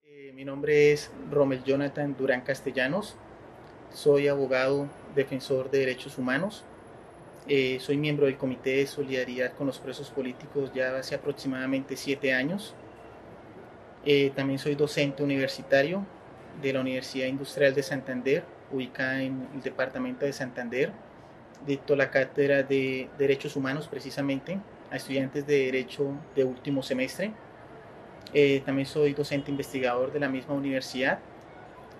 Mi nombre es Romel Jonathan Durán Castellanos, soy abogado defensor de derechos humanos, soy miembro del Comité de Solidaridad con los Presos Políticos ya hace aproximadamente 7 años. También soy docente universitario de la Universidad Industrial de Santander, ubicada en el departamento de Santander. Dicto la cátedra de Derechos Humanos precisamente a estudiantes de Derecho de último semestre. También soy docente investigador de la misma universidad.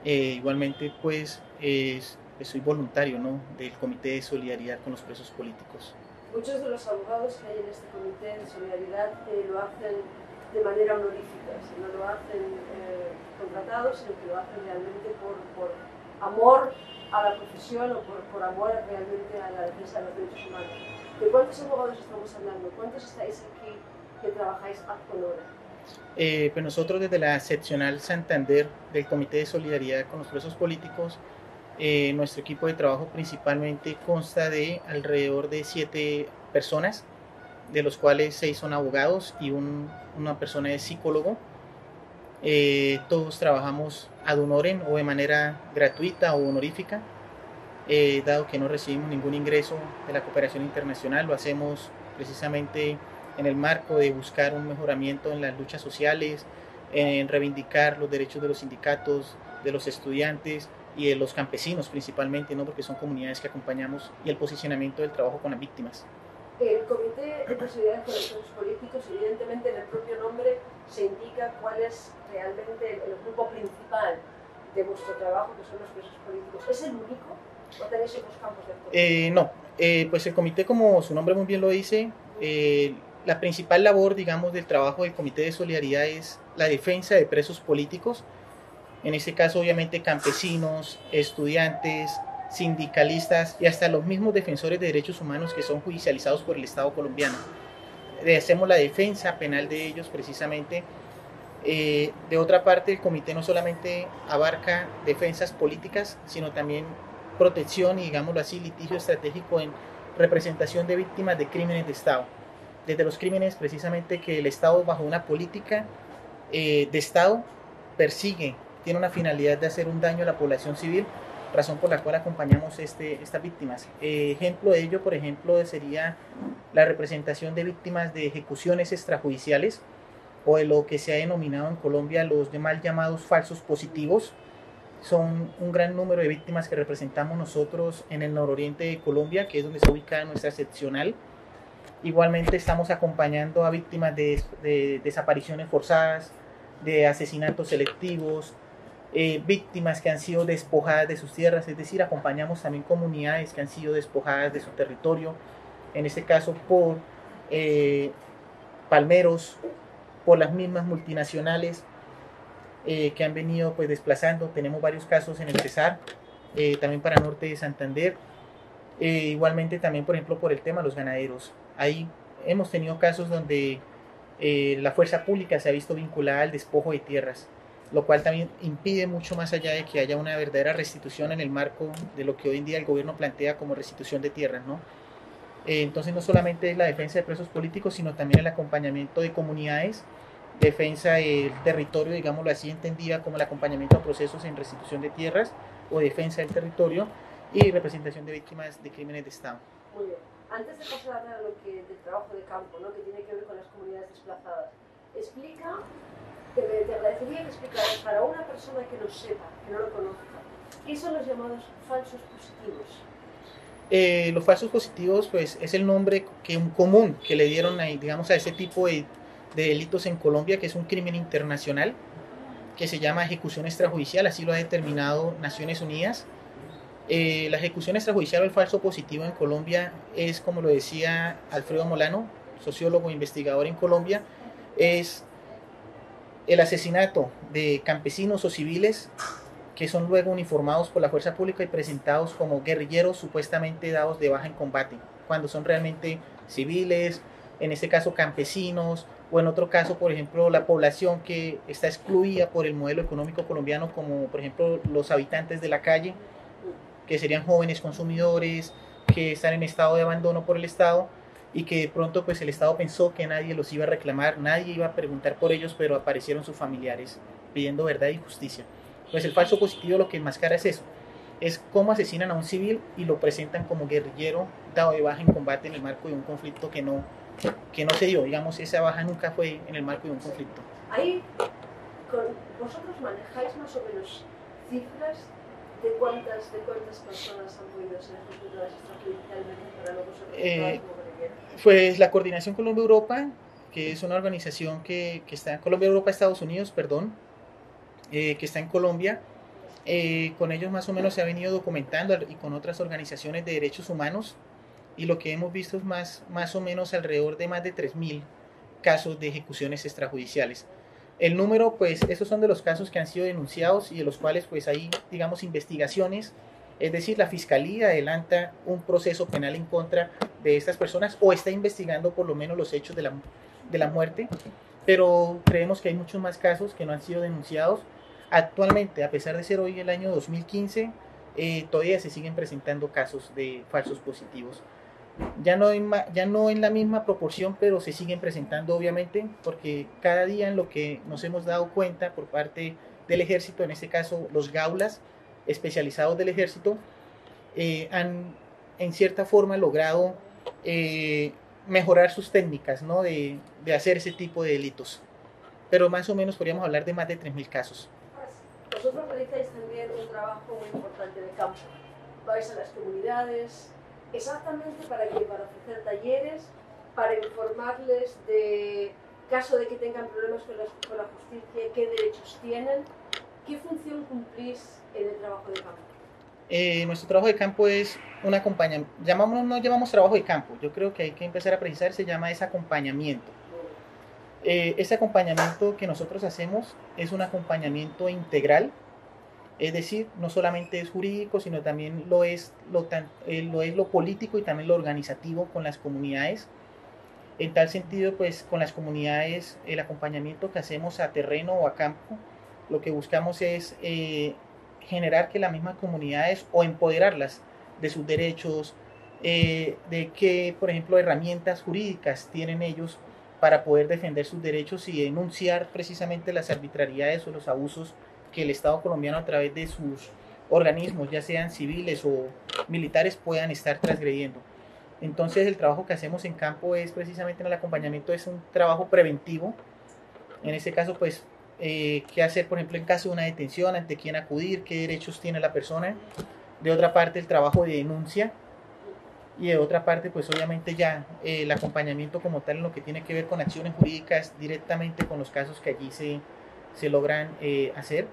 Igualmente, pues, soy voluntario, ¿no?, del Comité de Solidaridad con los Presos Políticos. Muchos de los abogados que hay en este comité de solidaridad lo hacen de manera honorífica, no lo hacen contratados, sino que lo hacen realmente por amor a la profesión o por amor realmente a la defensa de los derechos humanos. ¿De cuántos abogados estamos hablando? ¿Cuántos estáis aquí que trabajáis ad honorem? Pues nosotros desde la seccional Santander del Comité de Solidaridad con los Presos Políticos, nuestro equipo de trabajo principalmente consta de alrededor de 7 personas, de los cuales 6 son abogados y una persona es psicólogo. Todos trabajamos ad honorem o de manera gratuita o honorífica, dado que no recibimos ningún ingreso de la cooperación internacional. Lo hacemos precisamente en el marco de buscar un mejoramiento en las luchas sociales, en reivindicar los derechos de los sindicatos, de los estudiantes y de los campesinos principalmente, ¿no?, porque son comunidades que acompañamos, y el posicionamiento del trabajo con las víctimas. El Comité de Solidaridad con los Presos Políticos, evidentemente en el propio nombre se indica cuál es realmente el grupo principal de vuestro trabajo, que son los presos políticos. ¿Es el único o tenéis otros campos de actuación? No, pues el comité, como su nombre muy bien lo dice, la principal labor, digamos, del trabajo del Comité de Solidaridad es la defensa de presos políticos, en este caso obviamente campesinos, estudiantes, sindicalistas y hasta los mismos defensores de derechos humanos que son judicializados por el Estado colombiano. Hacemos la defensa penal de ellos precisamente. De otra parte, el comité no solamente abarca defensas políticas, sino también protección y, digámoslo así, litigio estratégico en representación de víctimas de crímenes de Estado. Desde los crímenes precisamente que el Estado, bajo una política de Estado, persigue, tiene una finalidad de hacer un daño a la población civil, razón por la cual acompañamos estas víctimas. Ejemplo de ello, por ejemplo, sería la representación de víctimas de ejecuciones extrajudiciales, o de lo que se ha denominado en Colombia los mal llamados falsos positivos. Son un gran número de víctimas que representamos nosotros en el nororiente de Colombia, que es donde se ubica nuestra seccional. Igualmente estamos acompañando a víctimas de desapariciones forzadas, de asesinatos selectivos, víctimas que han sido despojadas de sus tierras, es decir, acompañamos también comunidades que han sido despojadas de su territorio, en este caso por palmeros, por las mismas multinacionales que han venido pues desplazando. Tenemos varios casos en el Cesar, también para norte de Santander, igualmente también, por ejemplo, por el tema de los ganaderos. Ahí hemos tenido casos donde la fuerza pública se ha visto vinculada al despojo de tierras, lo cual también impide, mucho más allá de que haya una verdadera restitución en el marco de lo que hoy en día el gobierno plantea como restitución de tierras, ¿no? Entonces no solamente es la defensa de presos políticos, sino también el acompañamiento de comunidades, defensa del territorio, digámoslo así, entendida como el acompañamiento a procesos en restitución de tierras o defensa del territorio, y representación de víctimas de crímenes de Estado. Muy bien. Antes de pasar a hablar del trabajo de campo, ¿no?, que tiene que ver con las comunidades desplazadas, te agradecería que explicaras para una persona que no sepa, que no lo conozca, ¿qué son los llamados falsos positivos? Los falsos positivos, pues, es el nombre común que le dieron ahí, digamos, a ese tipo de delitos en Colombia, que es un crimen internacional que se llama ejecución extrajudicial, así lo ha determinado Naciones Unidas. La ejecución extrajudicial o el falso positivo en Colombia es, como lo decía Alfredo Molano, sociólogo e investigador en Colombia, es el asesinato de campesinos o civiles que son luego uniformados por la fuerza pública y presentados como guerrilleros supuestamente dados de baja en combate, cuando son realmente civiles, en este caso campesinos, o en otro caso, por ejemplo, la población que está excluida por el modelo económico colombiano, como por ejemplo los habitantes de la calle, que serían jóvenes consumidores, que están en estado de abandono por el Estado, y que de pronto pues el Estado pensó que nadie los iba a reclamar, nadie iba a preguntar por ellos, pero aparecieron sus familiares pidiendo verdad y justicia. Pues el falso positivo lo que enmascara es eso, es cómo asesinan a un civil y lo presentan como guerrillero dado de baja en combate en el marco de un conflicto que no se dio, digamos, esa baja nunca fue en el marco de un conflicto. Ahí, vosotros manejáis más o menos cifras de cuántas personas han podido ser ejecutadas extrajudicialmente para luego ser pues la Coordinación Colombia-Europa, que es una organización que está, Colombia-Europa-Estados Unidos, perdón, que está en Colombia. Con ellos más o menos se ha venido documentando y con otras organizaciones de derechos humanos, y lo que hemos visto es más o menos alrededor de más de 3.000 casos de ejecuciones extrajudiciales. El número, pues esos son de los casos que han sido denunciados y de los cuales pues hay, digamos, investigaciones, es decir, la Fiscalía adelanta un proceso penal en contra de estas personas o está investigando por lo menos los hechos de la muerte, pero creemos que hay muchos más casos que no han sido denunciados. Actualmente, a pesar de ser hoy el año 2015, todavía se siguen presentando casos de falsos positivos. Ya no en la misma proporción, pero se siguen presentando obviamente, porque cada día en lo que nos hemos dado cuenta por parte del ejército, en este caso los gaulas especializados del ejército, han en cierta forma logrado mejorar sus técnicas, ¿no? de hacer ese tipo de delitos. Pero más o menos podríamos hablar de más de 3.000 casos. Vosotros realizáis también un trabajo muy importante de campo. Vais a las comunidades, exactamente para ofrecer talleres, para informarles de caso de que tengan problemas con la justicia, qué derechos tienen. ¿Qué función cumplís en el trabajo de campo? Nuestro trabajo de campo es un acompañamiento. No llamamos trabajo de campo, yo creo que hay que empezar a precisar, se llama ese acompañamiento. Ese acompañamiento que nosotros hacemos es un acompañamiento integral, es decir, no solamente es jurídico, sino también lo es lo político y también lo organizativo con las comunidades. En tal sentido, pues con las comunidades, el acompañamiento que hacemos a terreno o a campo, lo que buscamos es generar que las mismas comunidades o empoderarlas de sus derechos, de qué, por ejemplo, herramientas jurídicas tienen ellos para poder defender sus derechos y denunciar precisamente las arbitrariedades o los abusos que el Estado colombiano a través de sus organismos, ya sean civiles o militares, puedan estar transgrediendo. Entonces el trabajo que hacemos en campo es precisamente en el acompañamiento, es un trabajo preventivo. En este caso, pues, qué hacer, por ejemplo, en caso de una detención, ante quién acudir, qué derechos tiene la persona. De otra parte, el trabajo de denuncia. Y de otra parte, pues obviamente ya el acompañamiento como tal en lo que tiene que ver con acciones jurídicas directamente con los casos que allí se logran hacer.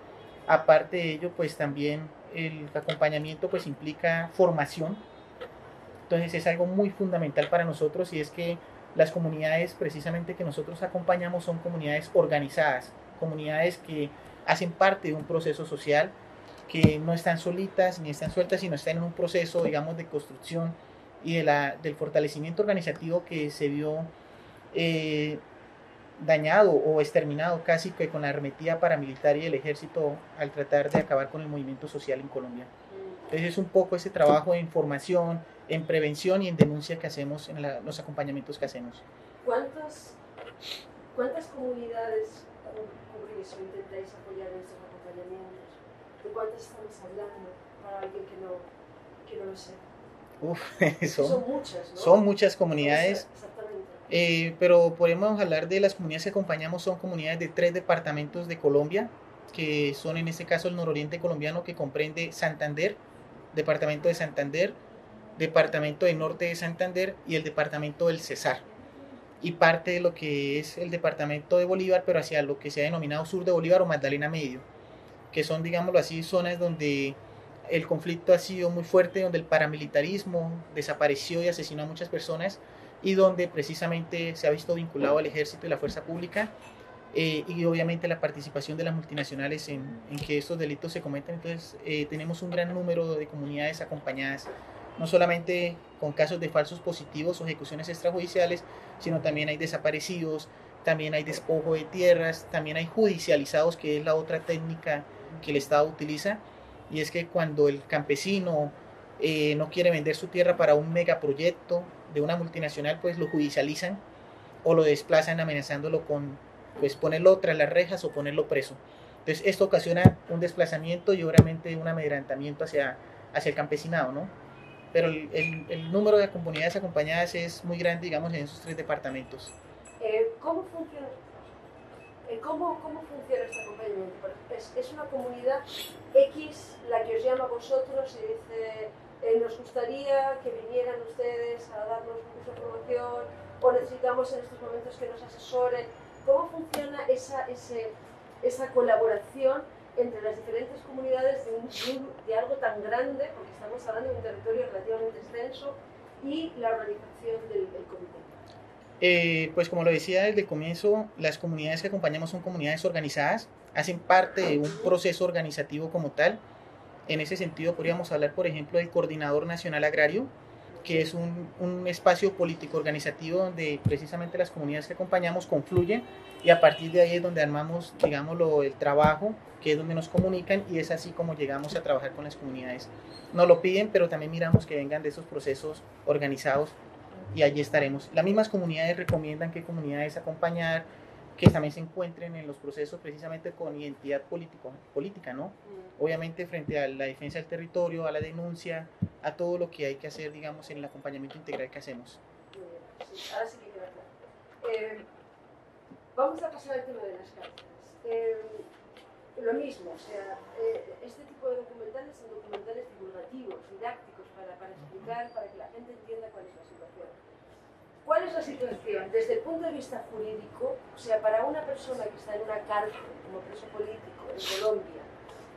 Aparte de ello, pues también el acompañamiento pues implica formación. Entonces es algo muy fundamental para nosotros, y es que las comunidades precisamente que nosotros acompañamos son comunidades organizadas, comunidades que hacen parte de un proceso social, que no están solitas ni están sueltas, sino están en un proceso, digamos, de construcción y del fortalecimiento organizativo que se vio dañado o exterminado casi que con la arremetida paramilitar y el ejército al tratar de acabar con el movimiento social en Colombia. Entonces es un poco ese trabajo de información, en prevención y en denuncia que hacemos en los acompañamientos que hacemos. ¿Cuántas comunidades cubrís o intentáis apoyar en estos acompañamientos? ¿De cuántas estamos hablando para alguien que no lo sepa? Son muchas, ¿no? Son muchas comunidades, pero podemos hablar de las comunidades que acompañamos. Son comunidades de 3 departamentos de Colombia, que son en este caso el nororiente colombiano, que comprende Santander, departamento de Santander, departamento del norte de Santander y el departamento del Cesar, y parte de lo que es el departamento de Bolívar, pero hacia lo que se ha denominado sur de Bolívar o Magdalena Medio, que son, digámoslo así, zonas donde el conflicto ha sido muy fuerte, donde el paramilitarismo desapareció y asesinó a muchas personas, y donde precisamente se ha visto vinculado al ejército y la fuerza pública, y obviamente la participación de las multinacionales en que estos delitos se cometen. Entonces tenemos un gran número de comunidades acompañadas, no solamente con casos de falsos positivos o ejecuciones extrajudiciales, sino también hay desaparecidos, también hay despojo de tierras, también hay judicializados, que es la otra técnica que el Estado utiliza, y es que cuando el campesino no quiere vender su tierra para un megaproyecto de una multinacional, pues lo judicializan o lo desplazan amenazándolo con pues ponerlo tras las rejas o ponerlo preso. Entonces esto ocasiona un desplazamiento y obviamente un amedrentamiento hacia el campesinado, ¿no? Pero el número de comunidades acompañadas es muy grande, digamos, en esos 3 departamentos. ¿Cómo funciona? ¿Cómo funciona este acompañamiento? ¿Es una comunidad X la que os llama a vosotros y dice nos gustaría que vinieran ustedes a darnos un curso de formación o necesitamos en estos momentos que nos asesoren? ¿Cómo funciona esa colaboración entre las diferentes comunidades de algo tan grande, porque estamos hablando de un territorio relativamente extenso, y la organización del comité? Pues como lo decía desde el comienzo, las comunidades que acompañamos son comunidades organizadas, hacen parte de un proceso organizativo como tal. En ese sentido podríamos hablar, por ejemplo, del Coordinador Nacional Agrario, que es un espacio político organizativo donde precisamente las comunidades que acompañamos confluyen y a partir de ahí es donde armamos, digámoslo, el trabajo, que es donde nos comunican y es así como llegamos a trabajar con las comunidades. Nos lo piden, pero también miramos que vengan de esos procesos organizados y allí estaremos. Las mismas comunidades recomiendan qué comunidades acompañar, que también se encuentren en los procesos precisamente con identidad política, ¿no? Obviamente frente a la defensa del territorio, a la denuncia, a todo lo que hay que hacer, digamos, en el acompañamiento integral que hacemos. Sí, ahora sí que queda claro. Vamos a pasar al tema de las cárceles. Lo mismo, o sea, este tipo de documentales son documentales divulgativos, didácticos, para explicar, para que la gente entienda cuál es la situación. ¿Cuál es la situación desde el punto de vista jurídico? O sea, para una persona que está en una cárcel como preso político en Colombia,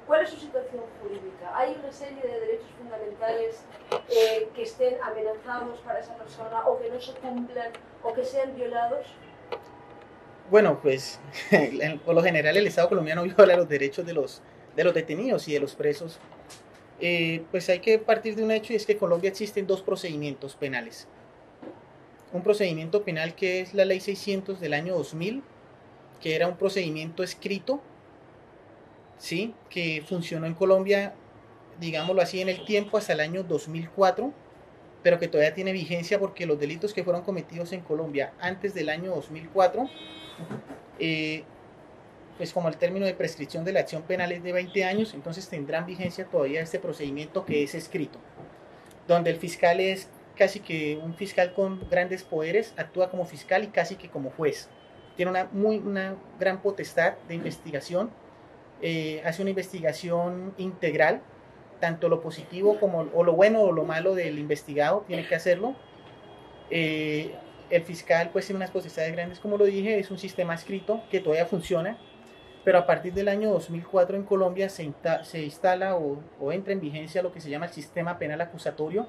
¿cuál es su situación jurídica? ¿Hay una serie de derechos fundamentales que estén amenazados para esa persona o que no se cumplan o que sean violados? Bueno, pues por lo general el Estado colombiano viola los derechos de los detenidos y de los presos. Pues hay que partir de un hecho y es que en Colombia existen 2 procedimientos penales. Un procedimiento penal que es la Ley 600 del año 2000, que era un procedimiento escrito, ¿sí? Que funcionó en Colombia, digámoslo así, en el tiempo hasta el año 2004, pero que todavía tiene vigencia porque los delitos que fueron cometidos en Colombia antes del año 2004, pues como el término de prescripción de la acción penal es de 20 años, entonces tendrán vigencia todavía este procedimiento que es escrito, donde el fiscal es casi que un fiscal con grandes poderes, actúa como fiscal y casi que como juez. Tiene una gran potestad de investigación, hace una investigación integral, tanto lo positivo como o lo bueno o lo malo del investigado, tiene que hacerlo. El fiscal pues tiene unas potestades grandes, como lo dije, es un sistema escrito que todavía funciona, pero a partir del año 2004 en Colombia se instala o entra en vigencia lo que se llama el sistema penal acusatorio.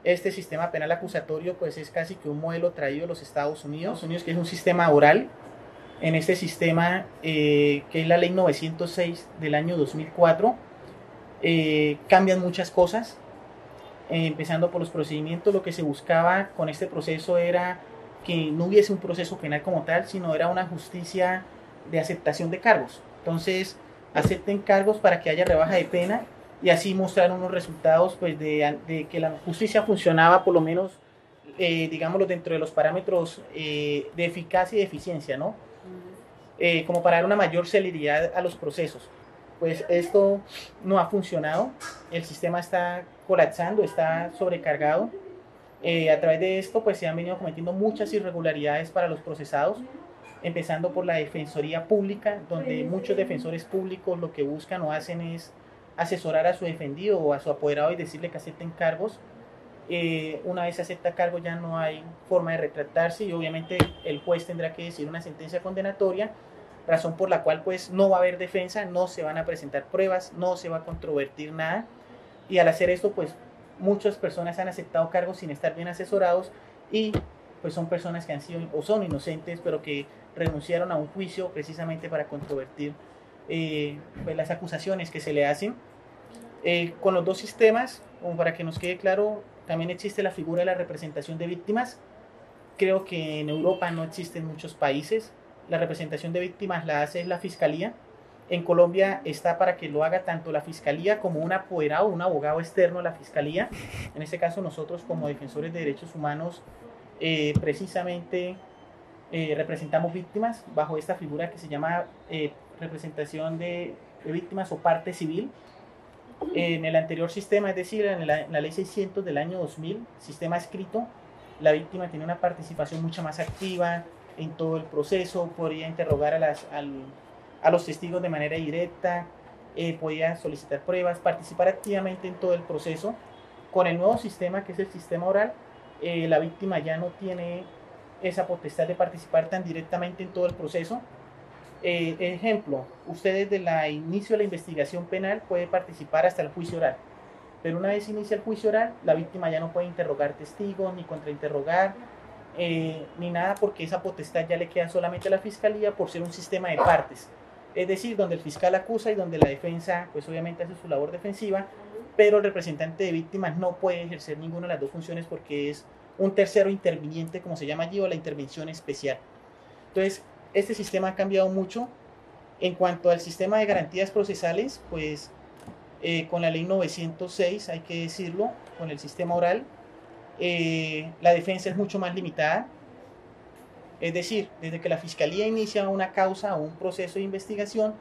Este sistema penal acusatorio pues es casi que un modelo traído de los Estados Unidos, que es un sistema oral. En este sistema, que es la ley 906 del año 2004, cambian muchas cosas, empezando por los procedimientos. Lo que se buscaba con este proceso era que no hubiese un proceso penal como tal, sino era una justicia de aceptación de cargos. Entonces, acepten cargos para que haya rebaja de pena y así mostrar unos resultados pues, de que la justicia funcionaba por lo menos, digámoslo, dentro de los parámetros de eficacia y de eficiencia, ¿no? Como para dar una mayor celeridad a los procesos. Pues esto no ha funcionado, el sistema está colapsando, está sobrecargado. A través de esto pues se han venido cometiendo muchas irregularidades para los procesados, empezando por la defensoría pública, donde muchos defensores públicos lo que buscan o hacen es asesorar a su defendido o a su apoderado y decirle que acepten cargos. Una vez se acepta cargo ya no hay forma de retractarse y obviamente el juez tendrá que decir una sentencia condenatoria, razón por la cual pues no va a haber defensa, no se van a presentar pruebas, no se va a controvertir nada, y al hacer esto pues muchas personas han aceptado cargos sin estar bien asesorados y pues son personas que han sido o son inocentes pero que renunciaron a un juicio precisamente para controvertir pues las acusaciones que se le hacen. Con los 2 sistemas, como para que nos quede claro, también existe la figura de la representación de víctimas. Creo que en Europa no existe en muchos países. La representación de víctimas la hace la Fiscalía. En Colombia está para que lo haga tanto la Fiscalía como un apoderado, un abogado externo a la Fiscalía. En este caso nosotros como defensores de derechos humanos precisamente representamos víctimas bajo esta figura que se llama representación de víctimas o parte civil. En el anterior sistema, es decir, en la ley 600 del año 2000, sistema escrito, la víctima tiene una participación mucho más activa en todo el proceso, podría interrogar a los testigos de manera directa, podía solicitar pruebas, participar activamente en todo el proceso. Con el nuevo sistema, que es el sistema oral, la víctima ya no tiene esa potestad de participar tan directamente en todo el proceso. Ejemplo, usted desde el inicio de la investigación penal puede participar hasta el juicio oral, pero una vez inicia el juicio oral, la víctima ya no puede interrogar testigos, ni contrainterrogar, ni nada, porque esa potestad ya le queda solamente a la fiscalía por ser un sistema de partes. Es decir, donde el fiscal acusa y donde la defensa, pues obviamente hace su labor defensiva, pero el representante de víctimas no puede ejercer ninguna de las dos funciones porque es un tercero interviniente, como se llama allí, o la intervención especial. Entonces, este sistema ha cambiado mucho. En cuanto al sistema de garantías procesales, pues con la ley 906, hay que decirlo, con el sistema oral, la defensa es mucho más limitada. Es decir, desde que la fiscalía inicia una causa o un proceso de investigación,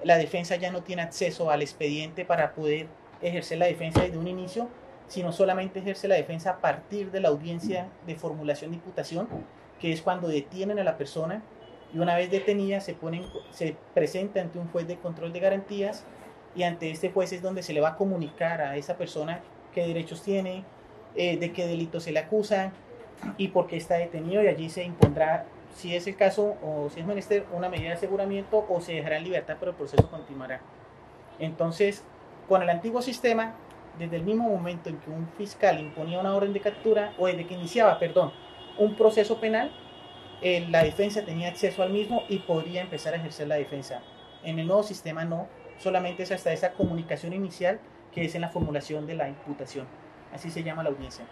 la defensa ya no tiene acceso al expediente para poder ejercer la defensa desde un inicio, sino solamente ejerce la defensa a partir de la audiencia de formulación de imputación, que es cuando detienen a la persona, y una vez detenida se presenta ante un juez de control de garantías, y ante este juez es donde se le va a comunicar a esa persona qué derechos tiene, de qué delito se le acusa y por qué está detenido, y allí se impondrá, si es el caso o si es menester, una medida de aseguramiento, o se dejará en libertad, pero el proceso continuará. Entonces, con el antiguo sistema, desde el mismo momento en que un fiscal imponía una orden de captura, o desde que iniciaba, perdón, un proceso penal, la defensa tenía acceso al mismo y podría empezar a ejercer la defensa. En el nuevo sistema no, solamente es hasta esa comunicación inicial, que es en la formulación de la imputación. Así se llama la audiencia.